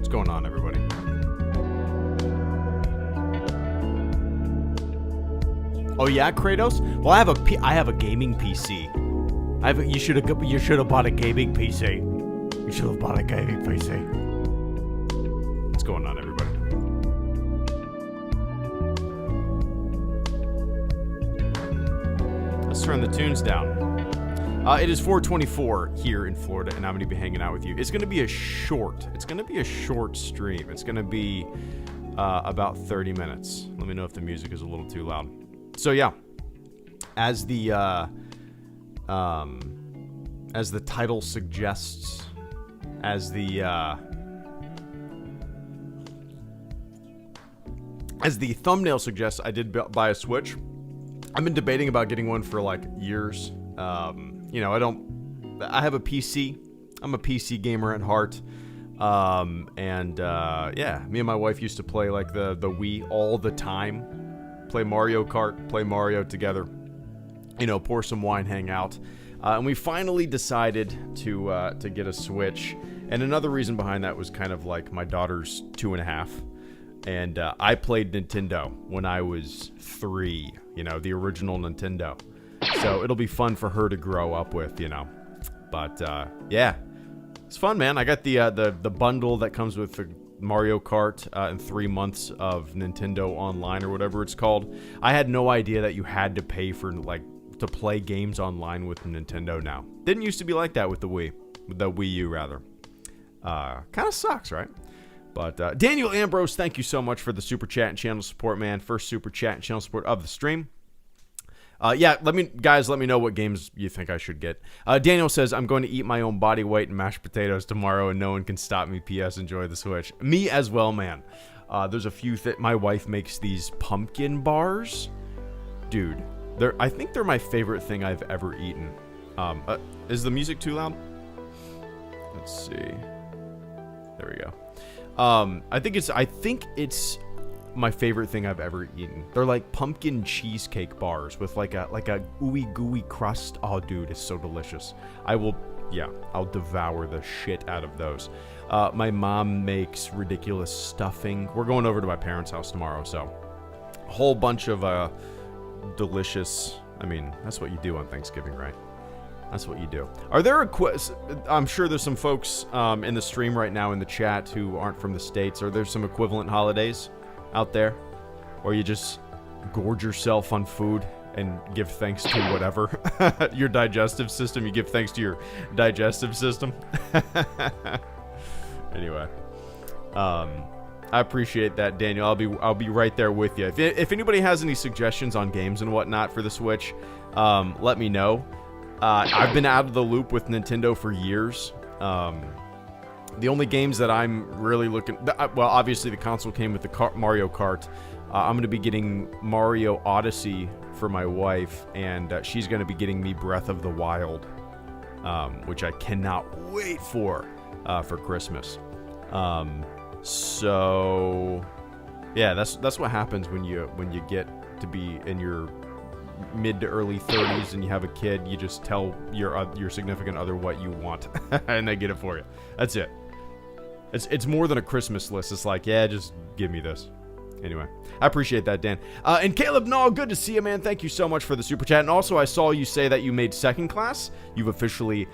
What's going on, everybody? Oh yeah, Kratos? Well, I have a gaming PC. You should have bought a gaming PC. You should have bought a gaming PC. What's going on, everybody? Let's turn the tunes down. It is 4:24 here in Florida, and I'm going to be hanging out with you. It's going to be a short stream. It's going to be about 30 minutes. Let me know if the music is a little too loud. So yeah, as the title suggests, as the thumbnail suggests, I did buy a Switch. I've been debating about getting one for like years. You know, I have a PC. I'm a PC gamer at heart. Yeah, me and my wife used to play like the Wii all the time. Play Mario Kart, play Mario together. You know, pour some wine, hang out. And we finally decided to get a Switch. And another reason behind that was kind of like my daughter's 2.5. And I played Nintendo when I was 3. You know, the original Nintendo. So it'll be fun for her to grow up with, you know. But yeah, it's fun, man. I got the bundle that comes with the Mario Kart and 3 months of Nintendo Online or whatever it's called. I had no idea that you had to pay for like to play games online with Nintendo now. Didn't used to be like that with the Wii U rather. Kind of sucks, right? But Daniel Ambrose, thank you so much for the super chat and channel support, man. First super chat and channel support of the stream. Yeah, let me know what games you think I should get. Daniel says, I'm going to eat my own body weight in mashed potatoes tomorrow and no one can stop me. P.S. Enjoy the Switch. Me as well, man. There's a few my wife makes these pumpkin bars. Dude, I think they're my favorite thing I've ever eaten. Is the music too loud? Let's see. There we go. I think it's my favorite thing I've ever eaten. They're like pumpkin cheesecake bars with like a ooey gooey crust. Oh, dude, it's so delicious. I'll devour the shit out of those. My mom makes ridiculous stuffing. We're going over to my parents' house tomorrow, so a whole bunch of delicious. I mean, that's what you do on Thanksgiving, right? That's what you do. Are there I'm sure there's some folks in the stream right now in the chat who aren't from the States. Are there some equivalent holidays out there where you just gorge yourself on food and give thanks to whatever? Your digestive system. You give thanks to your digestive system. Anyway. I appreciate that, Daniel. I'll be right there with you. If anybody has any suggestions on games and whatnot for the Switch, let me know. I've been out of the loop with Nintendo for years. The only games that I'm really looking... Well, obviously the console came with the Mario Kart. I'm going to be getting Mario Odyssey for my wife, and she's going to be getting me Breath of the Wild, which I cannot wait for Christmas. So, yeah, that's what happens when you get to be in your mid to early 30s and you have a kid. You just tell your significant other what you want and they get it for you. That's it. It's more than a Christmas list. It's like, yeah, just give me this. Anyway, I appreciate that, Dan. And Caleb Nall, good to see you, man. Thank you so much for the super chat. And also, I saw you say that you made second class. You officially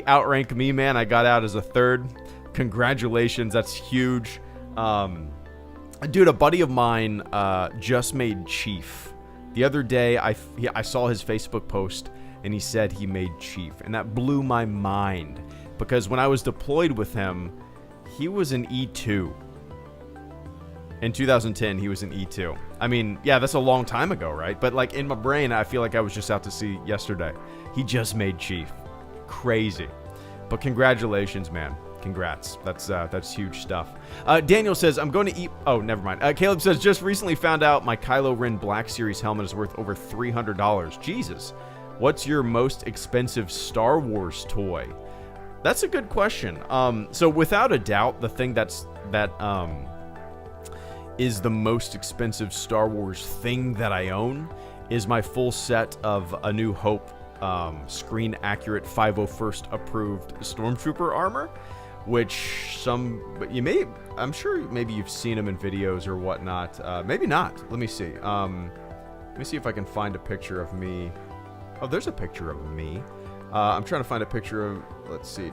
outrank me, man. I got out as a third. Congratulations, that's huge. Dude, a buddy of mine just made chief. The other day, I saw his Facebook post, and he said he made chief, and that blew my mind, because when I was deployed with him, he was an E2. In 2010, he was an E2. I mean, yeah, that's a long time ago, right? But, like, in my brain, I feel like I was just out to sea yesterday. He just made chief. Crazy. But congratulations, man. Congrats. That's huge stuff. Daniel says, I'm going to eat... Oh, never mind. Caleb says, just recently found out my Kylo Ren Black Series helmet is worth over $300. Jesus. What's your most expensive Star Wars toy? That's a good question. So without a doubt, the thing that is the most expensive Star Wars thing that I own is my full set of A New Hope screen accurate 501st approved Stormtrooper armor, which I'm sure maybe you've seen them in videos or whatnot. Maybe not. Let me see. Let me see if I can find a picture of me. Oh, there's a picture of me. I'm trying to find a picture of, let's see.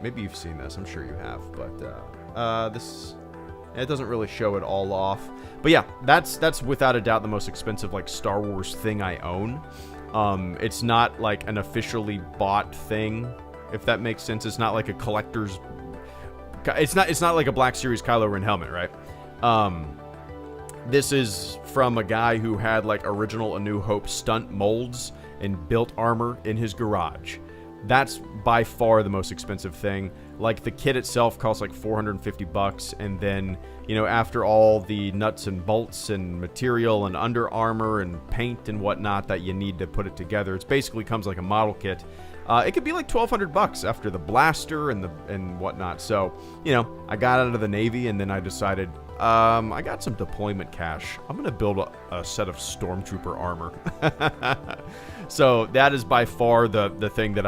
Maybe you've seen this. I'm sure you have, but this, it doesn't really show it all off. But yeah, that's without a doubt the most expensive like Star Wars thing I own. It's not like an officially bought thing, if that makes sense. It's not like a collector's. It's not like a Black Series Kylo Ren helmet, right? This is from a guy who had like original A New Hope stunt molds and built armor in his garage. That's by far the most expensive thing. Like the kit itself costs like $450, and then, you know, after all the nuts and bolts and material and Under Armour and paint and whatnot that you need to put it together, it basically comes like a model kit. It could be like $1,200 after the blaster and whatnot. So, you know, I got out of the Navy and then I decided, I got some deployment cash. I'm gonna build a set of Stormtrooper armor. So that is by far the thing that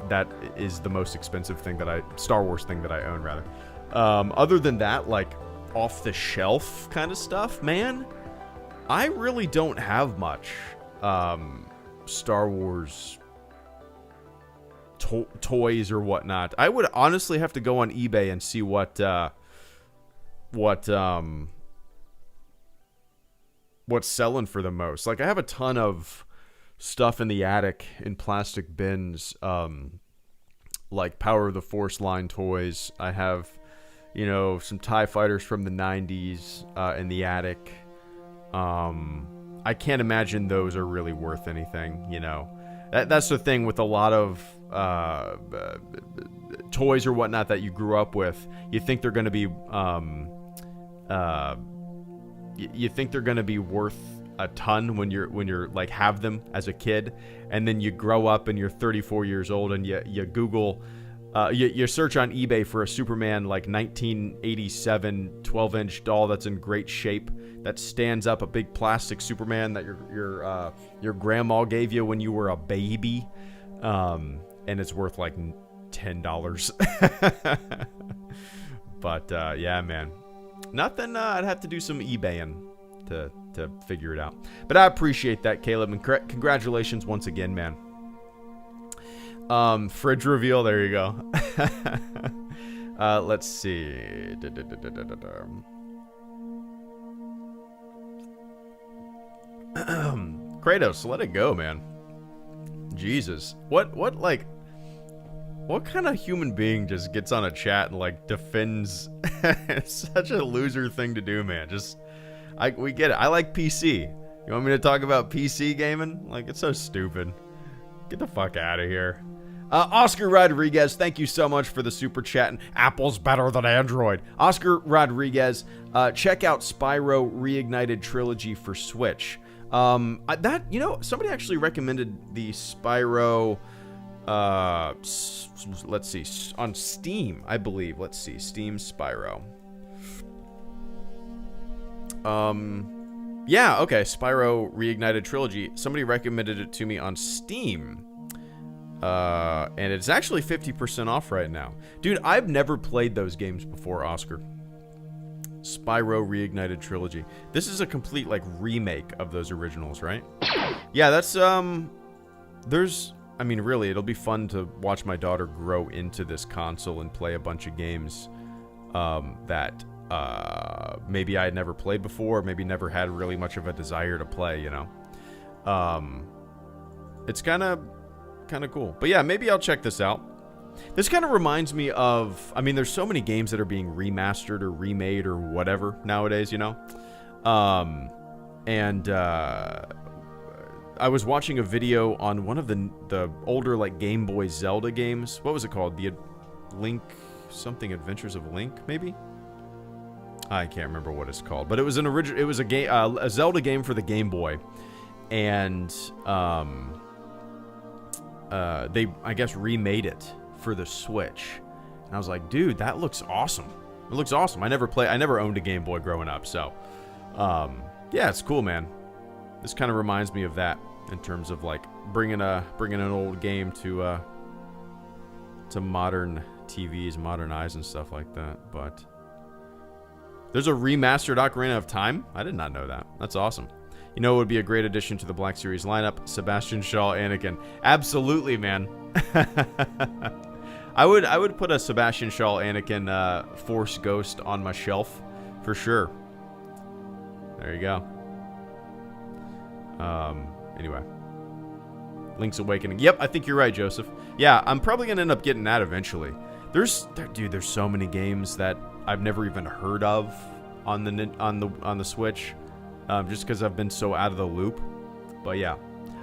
that is the most expensive thing Star Wars thing that I own, rather. Other than that, like off the shelf kind of stuff, man, I really don't have much Star Wars toys or whatnot. I would honestly have to go on eBay and see what's selling for the most. Like I have a ton of stuff in the attic in plastic bins, like Power of the Force line toys. I have, you know, some TIE fighters from the 90s in the attic. I can't imagine those are really worth anything, you know. That's the thing with a lot of toys or whatnot that you grew up with. You think they're going to be you think they're going to be worth a ton when you're like have them as a kid, and then you grow up and you're 34 years old and you Google You search on eBay for a Superman like 1987 12-inch doll that's in great shape, that stands up, a big plastic Superman that your grandma gave you when you were a baby, and it's worth like $10. But yeah, man, nothing. I'd have to do some eBaying to figure it out. But I appreciate that, Caleb, and congratulations once again, man. Fridge reveal, there you go. Let's see. Kratos, let it go, man. Jesus. What kind of human being just gets on a chat and like defends? It's such a loser thing to do, man. We get it. I like PC. You want me to talk about PC gaming? Like, it's so stupid. Get the fuck out of here. Oscar Rodriguez, thank you so much for the super chat. And Apple's better than Android. Oscar Rodriguez, check out Spyro Reignited Trilogy for Switch. Somebody actually recommended the Spyro, let's see, on Steam, I believe. Let's see, Steam Spyro. Yeah, okay, Spyro Reignited Trilogy. Somebody recommended it to me on Steam. And it's actually 50% off right now. Dude, I've never played those games before, Oscar. Spyro Reignited Trilogy. This is a complete, like, remake of those originals, right? Yeah, that's, I mean, really, it'll be fun to watch my daughter grow into this console and play a bunch of games, that maybe I had never played before, maybe never had really much of a desire to play, you know? It's kind of cool. But yeah, maybe I'll check this out. This kind of reminds me of, I mean, there's so many games that are being remastered or remade or whatever nowadays, you know? I was watching a video on one of the older, like, Game Boy Zelda games. What was it called? The Link, something Adventures of Link, maybe? I can't remember what it's called, but it was a game, a Zelda game for the Game Boy. And, they, I guess, remade it for the Switch. And I was like, dude, that looks awesome. It looks awesome. I never owned a Game Boy growing up, so yeah, it's cool, man. This kind of reminds me of that in terms of like bringing an old game to modern TVs, modern eyes and stuff like that. But there's a remastered Ocarina of Time? I did not know that. That's awesome. You know, it would be a great addition to the Black Series lineup. Sebastian Shaw, Anakin. Absolutely, man. I would put a Sebastian Shaw, Anakin Force Ghost on my shelf for sure. There you go. Anyway. Link's Awakening. Yep, I think you're right, Joseph. Yeah, I'm probably gonna end up getting that eventually. There's so many games that I've never even heard of on the Switch. Just because I've been so out of the loop. But yeah,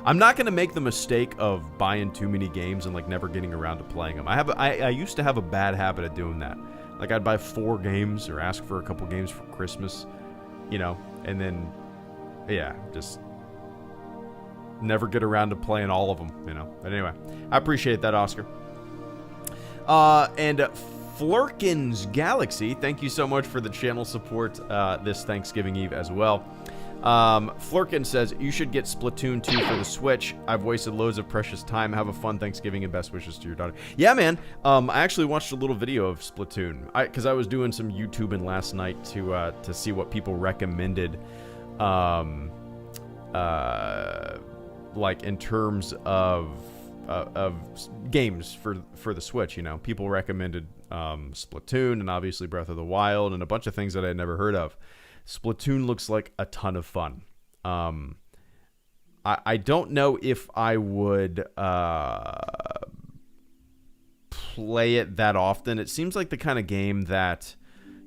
I'm not going to make the mistake of buying too many games and like never getting around to playing them. I used to have a bad habit of doing that. Like I'd buy 4 games or ask for a couple games for Christmas, you know, and then, yeah, just never get around to playing all of them, you know. But anyway, I appreciate that, Oscar. And Flurkins Galaxy, thank you so much for the channel support this Thanksgiving Eve as well. Flurkin says, you should get Splatoon 2 for the Switch. I've wasted loads of precious time. Have a fun Thanksgiving and best wishes to your daughter. Yeah, man. I actually watched a little video of Splatoon. Because I was doing some YouTubing last night to see what people recommended. Like in terms of games for the Switch, you know. People recommended Splatoon and obviously Breath of the Wild and a bunch of things that I had never heard of. Splatoon looks like a ton of fun. I don't know if I would play it that often. It seems like the kind of game that,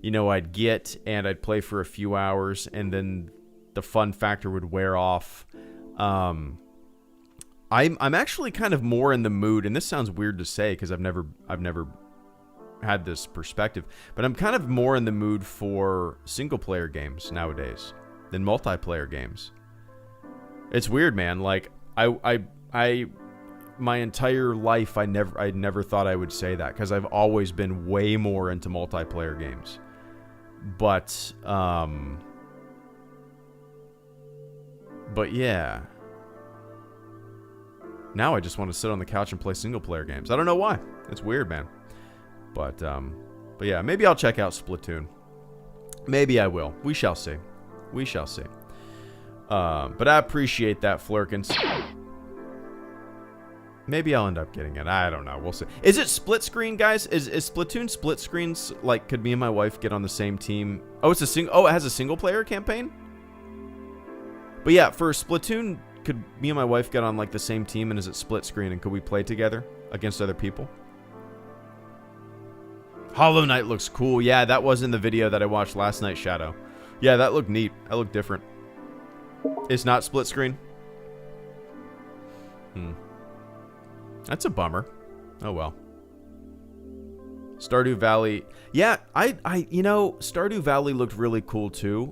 you know, I'd get and I'd play for a few hours and then the fun factor would wear off. I'm actually kind of more in the mood, and this sounds weird to say because I've never had this perspective, but I'm kind of more in the mood for single player games nowadays than multiplayer games. It's weird, man. Like I my entire life, I never thought I would say that, because I've always been way more into multiplayer games. But yeah. Now I just want to sit on the couch and play single player games. I don't know why. It's weird, man. But yeah, maybe I'll check out Splatoon. Maybe I will. We shall see. We shall see. But I appreciate that, Flurkins. Maybe I'll end up getting it. I don't know. We'll see. Is it split screen, guys? Is Splatoon split screens? Like, could me and my wife get on the same team? Oh, it's a it has a single player campaign? But yeah, for Splatoon, could me and my wife get on like the same team, and is it split screen, and could we play together against other people? Hollow Knight looks cool. Yeah, that was in the video that I watched last night, Shadow. Yeah, that looked neat. That looked different. It's not split screen? That's a bummer. Oh well. Stardew Valley. Yeah, you know, Stardew Valley looked really cool too.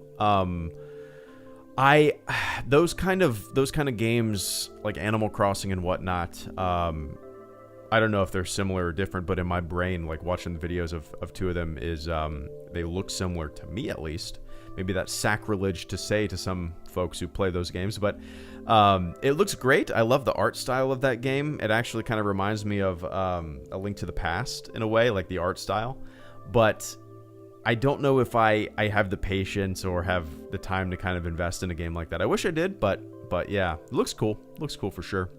Those kind of games like Animal Crossing and whatnot, I don't know if they're similar or different, but in my brain, like watching the videos of two of them is they look similar to me, at least. Maybe that's sacrilege to say to some folks who play those games, but it looks great. I love the art style of that game. It actually kind of reminds me of A Link to the Past in a way, like the art style. But I don't know if I have the patience or have the time to kind of invest in a game like that. I wish I did, but yeah, it looks cool. It looks cool for sure.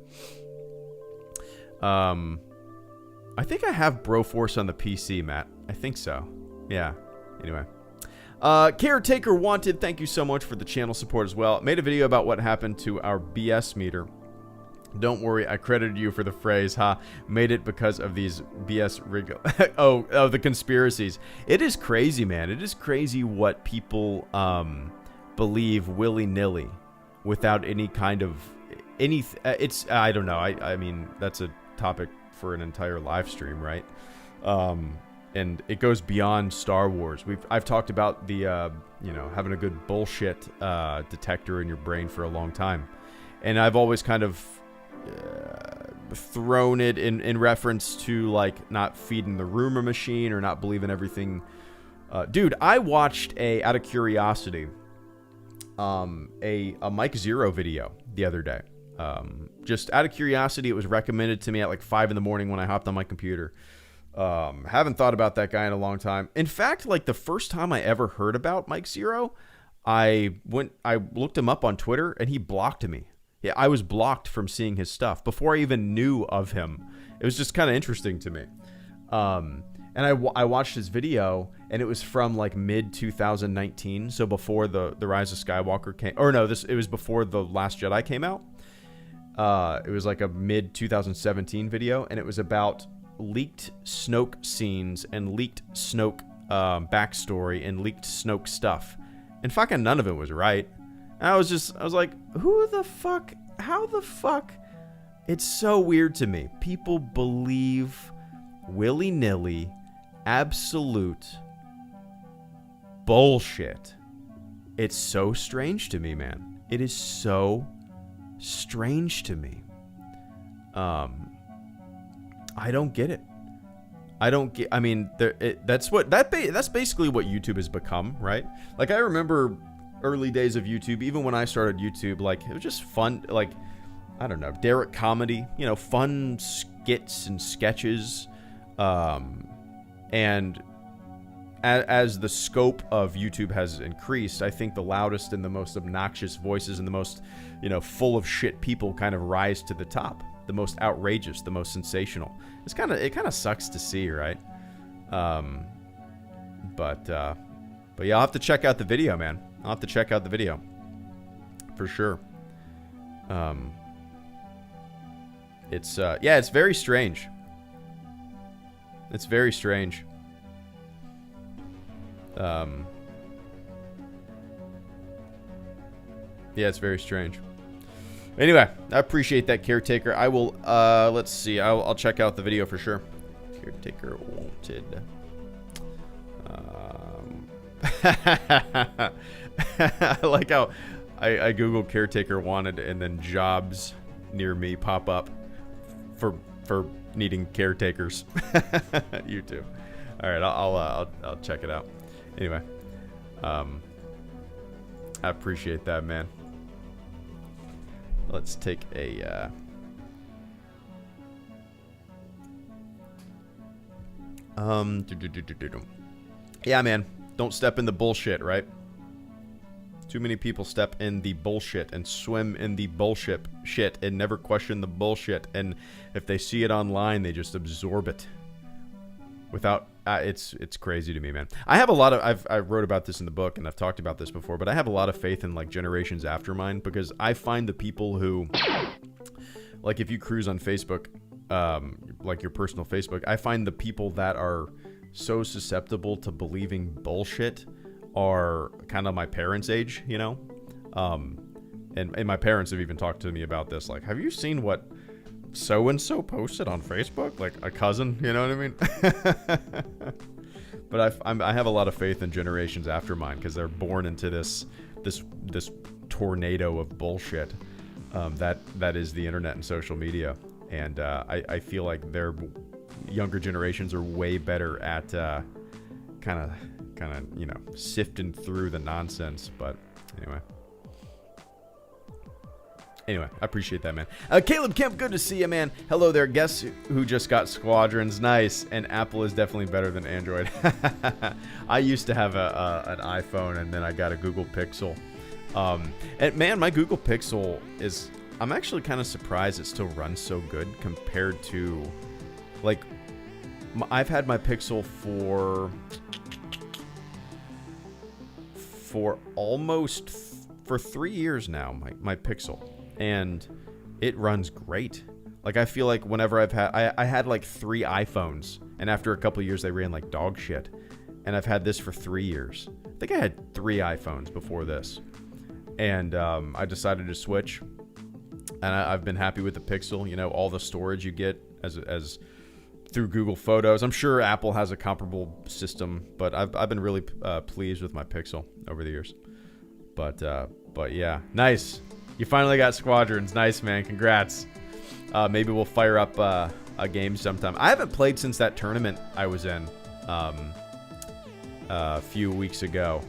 I think I have Broforce on the PC, Matt. I think so. Yeah. Anyway. Caretaker Wanted, thank you so much for the channel support as well. Made a video about what happened to our BS meter. Don't worry, I credited you for the phrase, huh? Made it because of these BS oh, the conspiracies. It is crazy, man. It is crazy what people believe willy-nilly without any kind of it's I don't know. I mean, that's a topic for an entire live stream, right? And it goes beyond Star Wars. I've talked about the you know, having a good bullshit detector in your brain for a long time, and I've always kind of thrown it in reference to like not feeding the rumor machine or not believing everything. Dude, I watched out of curiosity a Mike Zero video the other day. Just out of curiosity, it was recommended to me at like 5 in the morning when I hopped on my computer. Haven't thought about that guy in a long time. In fact, like the first time I ever heard about Mike Zero, I looked him up on Twitter and he blocked me. Yeah, I was blocked from seeing his stuff before I even knew of him. It was just kind of interesting to me. And I watched his video, and it was from like mid 2019, so before the Rise of Skywalker came, or no, it was before the Last Jedi came out. It was like a mid 2017 video, and it was about leaked Snoke scenes and leaked Snoke backstory and leaked Snoke stuff, and fucking none of it was right. And I was like, who the fuck? How the fuck? It's so weird to me. People believe willy-nilly absolute bullshit. It's so strange to me, man. It is so strange to me. I don't get it. I mean, that's basically what YouTube has become, right? Like, I remember early days of YouTube, even when I started YouTube, like, it was just fun, like, I don't know, Derek comedy, you know, fun skits and sketches. And as the scope of YouTube has increased, I think the loudest and the most obnoxious voices and the most, you know, full of shit people kind of rise to the top. The most outrageous, the most sensational. It kind of sucks to see, right? But yeah, I'll have to check out the video, man. I'll have to check out the video for sure. It's very strange. It's very strange. Yeah, it's very strange. Anyway, I appreciate that, Caretaker. I will, let's see. I'll check out the video for sure. Caretaker wanted. I like how I Google Caretaker wanted and then jobs near me pop up for needing caretakers. You too. All right, I'll check it out. Anyway, I appreciate that, man. Let's take a yeah, man. Don't step in the bullshit, right? Too many people step in the bullshit and swim in the bullshit shit and never question the bullshit. And if they see it online, they just absorb it. Without it's crazy to me, man. I have a lot of I wrote about this in the book and I've talked about this before, but I have a lot of faith in like generations after mine, because I find the people who, like, if you cruise on Facebook, like your personal Facebook, I find the people that are so susceptible to believing bullshit are kind of my parents' age, you know? And my parents have even talked to me about this. Like, have you seen what so-and-so posted on Facebook? Like a cousin, you know what I mean? But I have a lot of faith in generations after mine, because they're born into this tornado of bullshit that is the internet and social media. And I feel like their younger generations are way better at kind of you know, sifting through the nonsense. But anyway, I appreciate that, man. Caleb Kemp, good to see you, man. Hello there. Guess who just got Squadrons? Nice. And Apple is definitely better than Android. I used to have an iPhone, and then I got a Google Pixel. And man, my Google Pixel is, I'm actually kind of surprised it still runs so good compared to, like, I've had my Pixel for almost for 3 years now, my Pixel, and it runs great. Like, I feel like whenever I had like 3 iPhones, and after a couple of years they ran like dog shit, and I've had this for 3 years. I think I had 3 iPhones before this, and I decided to switch, and I've been happy with the Pixel. You know, all the storage you get as through Google Photos. I'm sure Apple has a comparable system, but I've been really pleased with my Pixel over the years. But yeah, nice. You finally got Squadrons. Nice, man. Congrats. Maybe we'll fire up a game sometime. I haven't played since that tournament I was in a few weeks ago,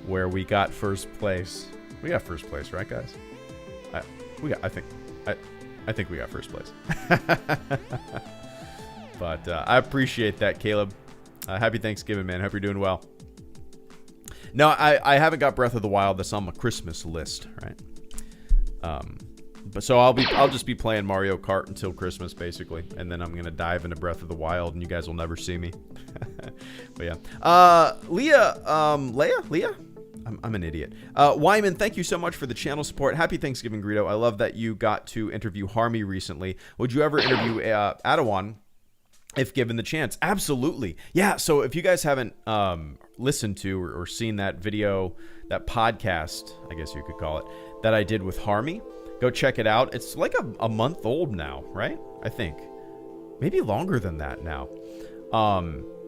where we got first place. We got first place, right, guys? I think we got first place. But I appreciate that, Caleb. Happy Thanksgiving, man. Hope you're doing well. No, I haven't got Breath of the Wild. That's on my Christmas list, right? But so I'll just be playing Mario Kart until Christmas, basically, and then I'm gonna dive into Breath of the Wild, and you guys will never see me. But yeah, Leah. I'm an idiot. Wyman, thank you so much for the channel support. Happy Thanksgiving, Greedo. I love that you got to interview Harmy recently. Would you ever interview Adawan if given the chance? Absolutely. Yeah, so if you guys haven't listened to or seen that video, that podcast, I guess you could call it, that I did with Harmy, go check it out. It's like a month old now, right? I think. Maybe longer than that now.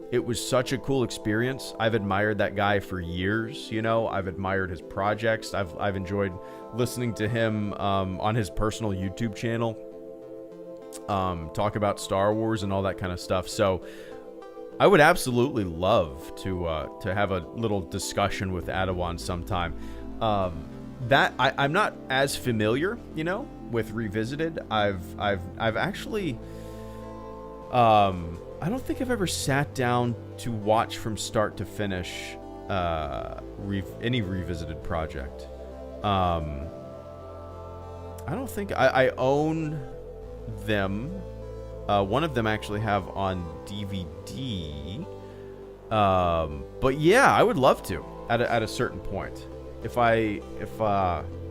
It was such a cool experience. I've admired that guy for years, you know. I've admired his projects. I've enjoyed listening to him on his personal YouTube channel talk about Star Wars and all that kind of stuff. So I would absolutely love to have a little discussion with Adawan sometime. That I'm not as familiar, you know, with Revisited. I've actually I don't think I've ever sat down to watch from start to finish any Revisited project. I don't think I own them. One of them actually have on DVD. But yeah, I would love to at a certain point.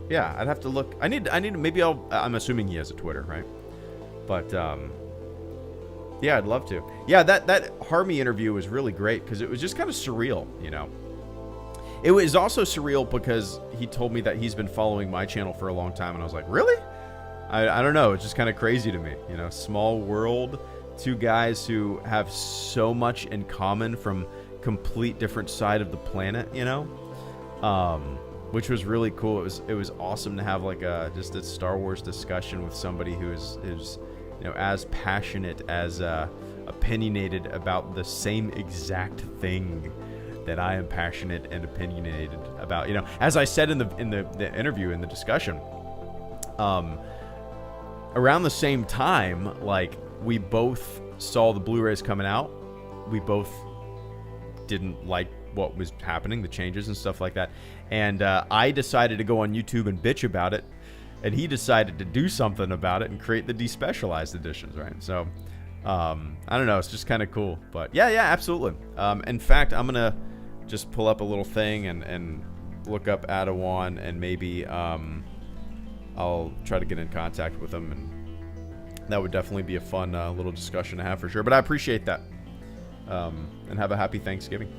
Yeah, I'd have to look. I need maybe I'm assuming he has a Twitter, right? But yeah, I'd love to. Yeah, that Harmy interview was really great because it was just kind of surreal, you know. It was also surreal because he told me that he's been following my channel for a long time, and I was like, really? I don't know. It's just kind of crazy to me, you know. Small world, 2 guys who have so much in common from complete different side of the planet, you know. Which was really cool. It was awesome to have like just a Star Wars discussion with somebody who is as passionate, as opinionated about the same exact thing that I am passionate and opinionated about. As I said in the interview, in the discussion, around the same time, like, we both saw the Blu-rays coming out. We both didn't like what was happening, the changes and stuff like that. And I decided to go on YouTube and bitch about it. And he decided to do something about it and create the despecialized editions, right? So, I don't know. It's just kind of cool. But yeah, absolutely. In fact, I'm going to just pull up a little thing and look up Adawan, and maybe I'll try to get in contact with him. And that would definitely be a fun little discussion to have for sure. But I appreciate that. And have a happy Thanksgiving.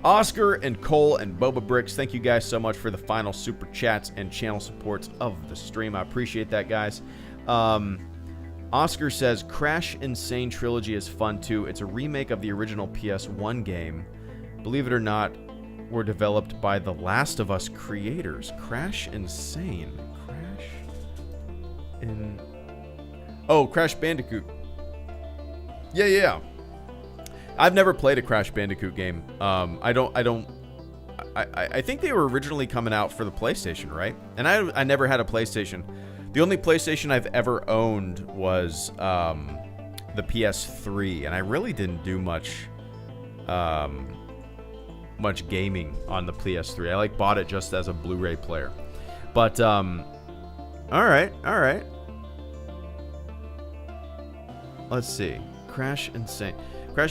Oscar and Cole and Boba Bricks, thank you guys so much for the final super chats and channel supports of the stream. I appreciate that, guys. Oscar says, Crash Insane Trilogy is fun too. It's a remake of the original PS1 game. Believe it or not, were developed by The Last of Us creators. Crash Insane. Crash Bandicoot. Yeah. I've never played a Crash Bandicoot game. I think they were originally coming out for the PlayStation, right? And I never had a PlayStation. The only PlayStation I've ever owned was the PS3, and I really didn't do much gaming on the PS3. I bought it just as a Blu-ray player. But all right. Let's see. Crash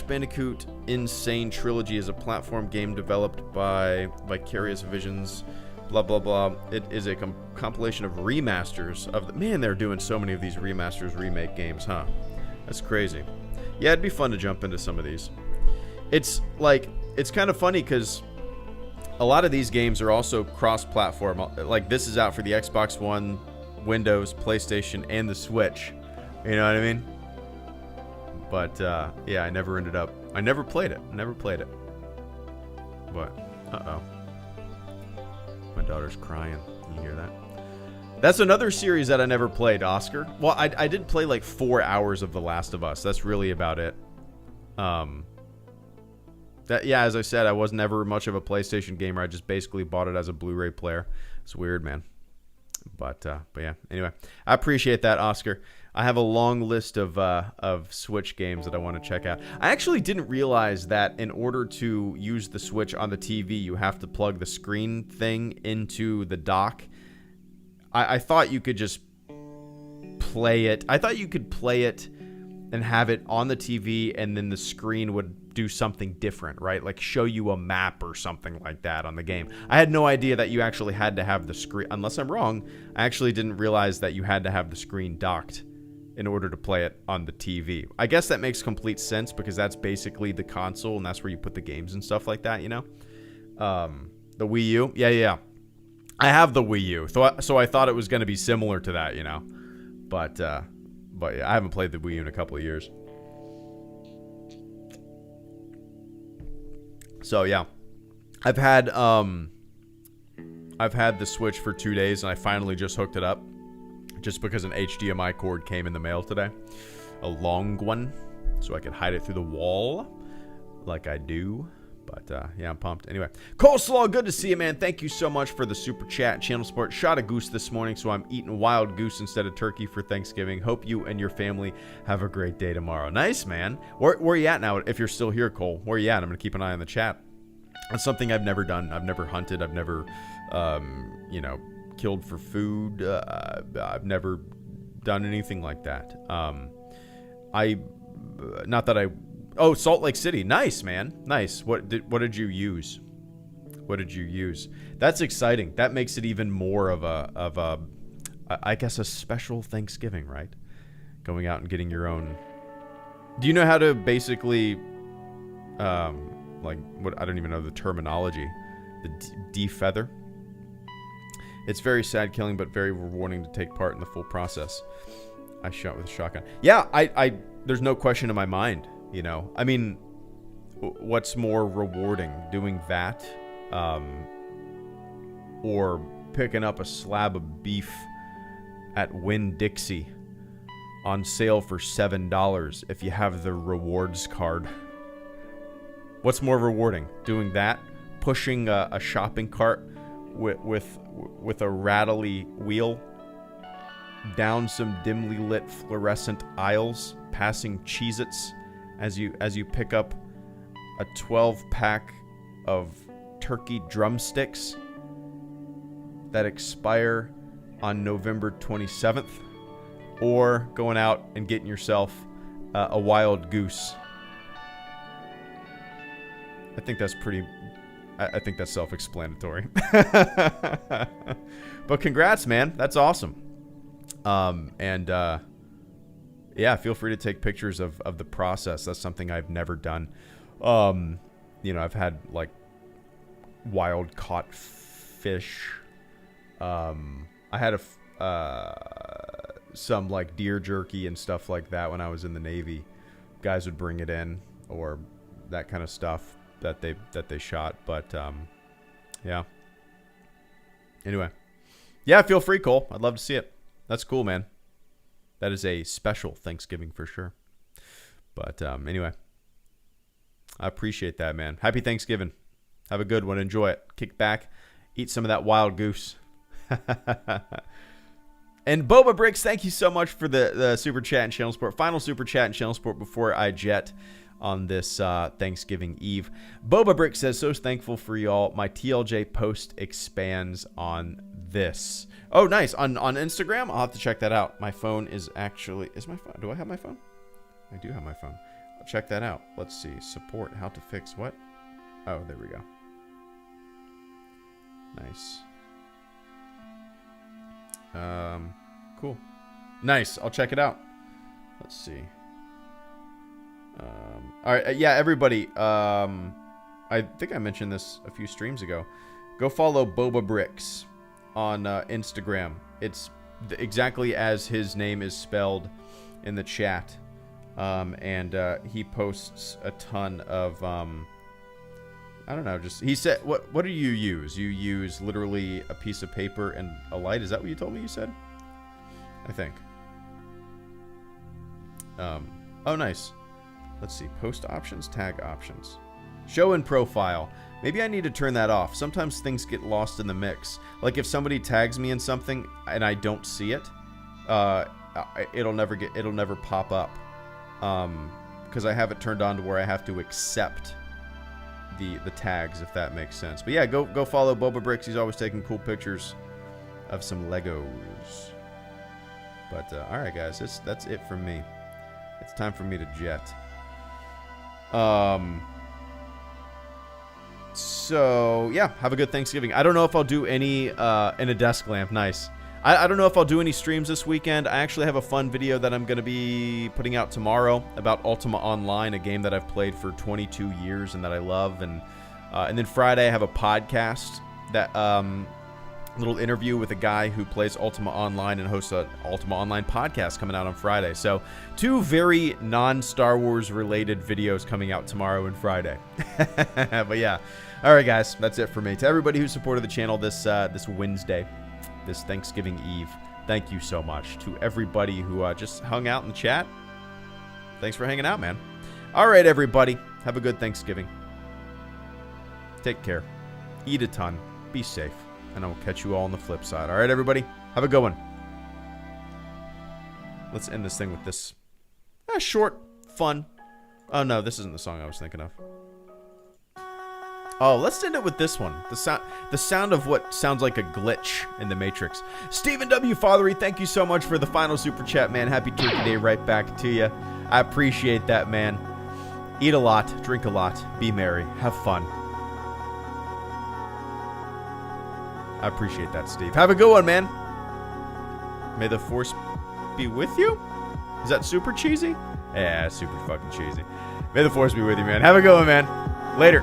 Bandicoot Insane Trilogy is a platform game developed by Vicarious Visions, blah, blah, blah. It is a compilation of remasters of the... Man, they're doing so many of these remasters, remake games, huh? That's crazy. Yeah, it'd be fun to jump into some of these. It's kind of funny because a lot of these games are also cross-platform. Like, this is out for the Xbox One, Windows, PlayStation, and the Switch. You know what I mean? But, yeah, I never played it. But, uh-oh. My daughter's crying. Can you hear that? That's another series that I never played, Oscar. Well, I did play 4 hours of The Last of Us. That's really about it. As I said, I was never much of a PlayStation gamer. I just basically bought it as a Blu-ray player. It's weird, man. But yeah. Anyway, I appreciate that, Oscar. I have a long list of Switch games that I want to check out. I actually didn't realize that in order to use the Switch on the TV, you have to plug the screen thing into the dock. I thought you could just play it. I thought you could play it and have it on the TV, and then the screen would do something different, right? Like show you a map or something like that on the game. I had no idea that you actually had to have the screen. Unless I'm wrong, I actually didn't realize that you had to have the screen docked in order to play it on the TV. I guess that makes complete sense because that's basically the console and that's where you put the games and stuff like that, you know? The Wii U? Yeah. I have the Wii U, so I thought it was going to be similar to that, you know? But yeah, I haven't played the Wii U in a couple of years. So yeah, I've had the Switch for 2 days and I finally just hooked it up. Just because an HDMI cord came in the mail today. A long one. So I could hide it through the wall. Like I do. But, yeah, I'm pumped. Anyway. Coleslaw, good to see you, man. Thank you so much for the super chat. Channel support. Shot a goose this morning, so I'm eating wild goose instead of turkey for Thanksgiving. Hope you and your family have a great day tomorrow. Nice, man. Where are you at now? If you're still here, Cole. Where are you at? I'm going to keep an eye on the chat. That's something I've never done. I've never hunted. I've never, killed for food. I've never done anything like that. Salt Lake City. Nice, man. Nice. What did you use? That's exciting. That makes it even more of a I guess a special Thanksgiving, right? Going out and getting your own. Do you know how to basically I don't even know the terminology. The defeather. It's very sad killing, but very rewarding to take part in the full process. I shot with a shotgun. Yeah, I there's no question in my mind, you know. I mean, what's more rewarding, doing that or picking up a slab of beef at Winn-Dixie on sale for $7 if you have the rewards card. What's more rewarding? Doing that? Pushing a shopping cart with a rattly wheel down some dimly lit fluorescent aisles, passing Cheez-Its as you pick up a 12-pack of turkey drumsticks that expire on November 27th, or going out and getting yourself a wild goose. I think that's self-explanatory. But congrats, man. That's awesome. Yeah, feel free to take pictures of the process. That's something I've never done. I've had like wild caught fish. I had some like deer jerky and stuff like that when I was in the Navy. Guys would bring it in, or that kind of stuff that they shot. But yeah. Anyway, yeah, feel free, Cole. I'd love to see it. That's cool, man. That is a special Thanksgiving for sure. But anyway, I appreciate that, man. Happy Thanksgiving. Have a good one. Enjoy it. Kick back. Eat some of that wild goose. And Boba Bricks, thank you so much for the super chat and channel support. Final super chat and channel support before I jet on this Thanksgiving Eve. Boba Bricks says, so thankful for y'all. My TLJ post expands on this. Oh, nice. On Instagram? I'll have to check that out. My phone is actually... Is my phone... Do I have my phone? I do have my phone. I'll check that out. Let's see. Support. How to fix what? Oh, there we go. Nice. Cool. Nice. I'll check it out. Let's see. All right. Yeah, everybody. I think I mentioned this a few streams ago. Go follow Boba Bricks on Instagram. It's exactly as his name is spelled in the chat. And he posts a ton of I don't know, just he said what do you use? You use literally a piece of paper and a light. Is that what you told me you said? I think. Oh, nice. Let's see. Post options, tag options. Show in profile. Maybe I need to turn that off. Sometimes things get lost in the mix. Like if somebody tags me in something and I don't see it, it'll never pop up. Because I have it turned on to where I have to accept the tags, if that makes sense. But yeah, go follow Boba Bricks. He's always taking cool pictures of some Legos. But all right, guys, that's it from me. It's time for me to jet. So yeah, have a good Thanksgiving. I don't know if I'll do any in a desk lamp. Nice. I don't know if I'll do any streams this weekend. I actually have a fun video that I'm going to be putting out tomorrow about Ultima Online, a game that I've played for 22 years and that I love. And then Friday I have a podcast, that little interview with a guy who plays Ultima Online and hosts an Ultima Online podcast coming out on Friday. So 2 very non-Star Wars related videos coming out tomorrow and Friday. But yeah. All right, guys, that's it for me. To everybody who supported the channel this Wednesday, this Thanksgiving Eve, thank you so much. To everybody who just hung out in the chat, thanks for hanging out, man. All right, everybody, have a good Thanksgiving. Take care. Eat a ton. Be safe. And I will catch you all on the flip side. All right, everybody, have a good one. Let's end this thing with this short, fun. Oh, no, this isn't the song I was thinking of. Oh, let's end it with this one. The sound of what sounds like a glitch in the Matrix. Stephen W. Fathery, thank you so much for the final super chat, man. Happy Turkey Day right back to you. I appreciate that, man. Eat a lot, drink a lot, be merry, have fun. I appreciate that, Steve. Have a good one, man. May the force be with you? Is that super cheesy? Yeah, super fucking cheesy. May the force be with you, man. Have a good one, man. Later.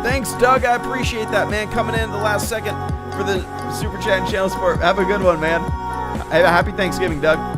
Thanks, Doug. I appreciate that, man. Coming in at the last second for the super chat and channel support. Have a good one, man. Happy Thanksgiving, Doug.